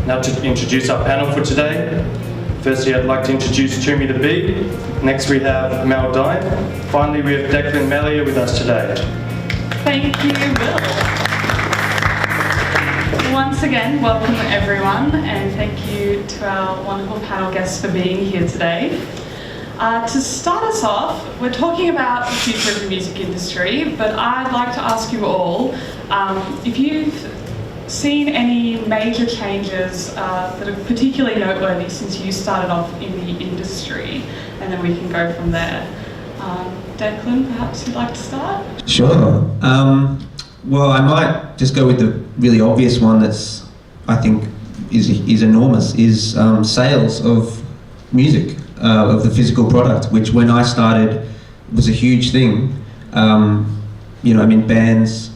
Now to introduce our panel for today. Firstly, I'd like to introduce Toomey the Bee. Next we have Mel Dine. Finally, we have Declan Mellier with us today. Thank you, Will. Once again, welcome everyone, and thank you to our wonderful panel guests for being here today. To start us off, we're talking about the future of the music industry, but I'd like to ask you all if you've seen any major changes that are particularly noteworthy since you started off in the industry, and then we can go from there. Declan, perhaps you'd like to start? Sure. Well, I might just go with the really obvious one that's, I think, is enormous, is sales of music, of the physical product, which when I started was a huge thing. Bands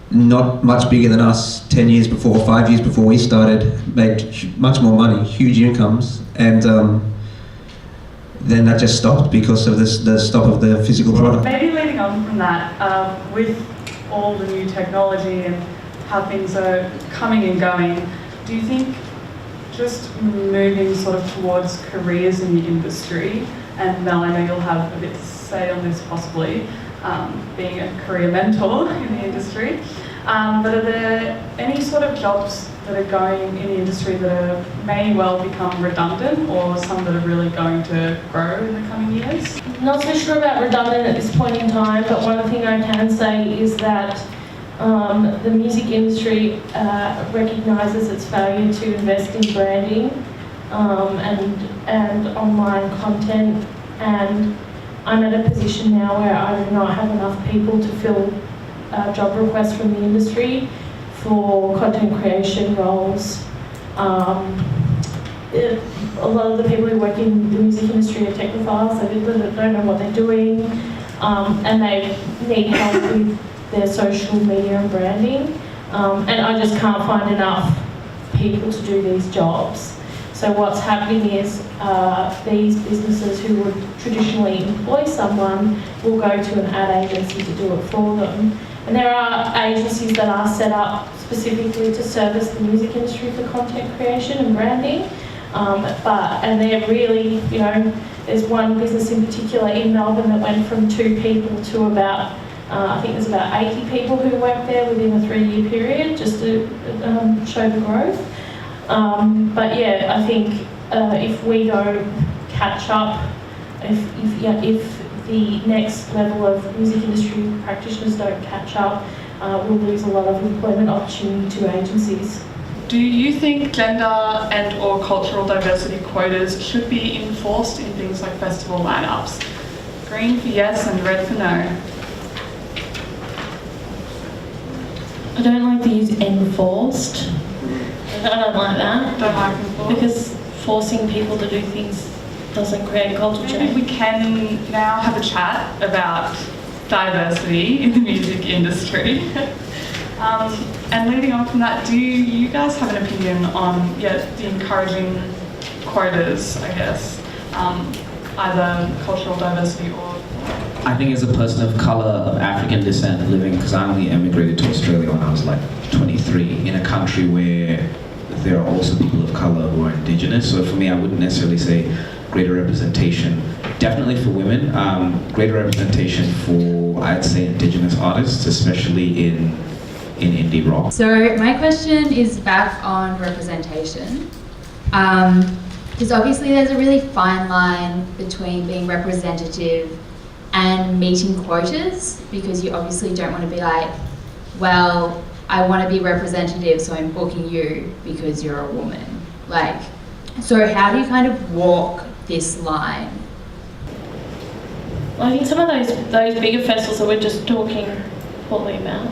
not much bigger than us 10 years before, 5 years before we started, made much more money, huge incomes, and then that just stopped because of the stop of the physical product. Maybe leading on from that, with all the new technology and how things are coming and going, do you think just moving sort of towards careers in the industry, and Mel, I know you'll have a bit to say on this possibly, being a career mentor in the industry, but are there any sort of jobs that are going in the industry that may well become redundant, or some that are really going to grow in the coming years? Not so sure about redundant at this point in time, but one thing I can say is that the music industry recognises its value to invest in branding and online content, and I'm at a position now where I do not have enough people to fill job requests from the industry for content creation roles. A lot of the people who work in the music industry are technophiles, they don't know what they're doing, and they need help with their social media and branding, and I just can't find enough people to do these jobs. So what's happening is these businesses who would traditionally employ someone will go to an ad agency to do it for them. And there are agencies that are set up specifically to service the music industry for content creation and branding, and they're really, there's one business in particular in Melbourne that went from 2 people to about I think there's about 80 people who worked there within a 3-year period, just to show the growth. But yeah, I think if we don't catch up, if the next level of music industry practitioners don't catch up, we'll lose a lot of employment opportunity to agencies. Do you think gender and or cultural diversity quotas should be enforced in things like festival lineups? Green for yes and red for no. I don't like to use enforced. I don't like that. Don't like enforced? Because forcing people to do things doesn't create a culture change. We can now have a chat about diversity in the music industry. And leading on from that, do you guys have an opinion on the encouraging quotas, I guess, either cultural diversity or... I think as a person of colour, of African descent, living, because I only emigrated to Australia when I was like 23, in a country where there are also people of colour who are Indigenous. So for me, I wouldn't necessarily say greater representation. Definitely for women, greater representation for, I'd say, Indigenous artists, especially in indie rock. So my question is back on representation. Because obviously there's a really fine line between being representative and meeting quotas, because you obviously don't want to be like, well, I want to be representative, so I'm booking you because you're a woman. So how do you kind of walk this line? Well, I think some of those bigger festivals that we're just talking poorly about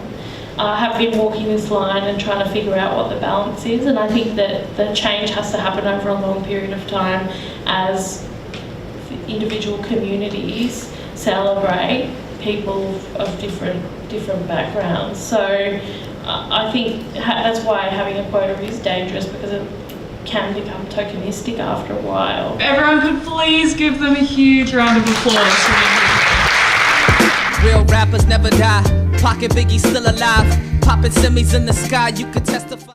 have been walking this line and trying to figure out what the balance is, and I think that the change has to happen over a long period of time as individual communities celebrate people of different backgrounds. So I think that's why having a quota is dangerous, because it can become tokenistic after a while. Everyone could please give them a huge round of applause. Real rappers never die. Pocket Biggie still alive. Popping semis in the sky, you could testify.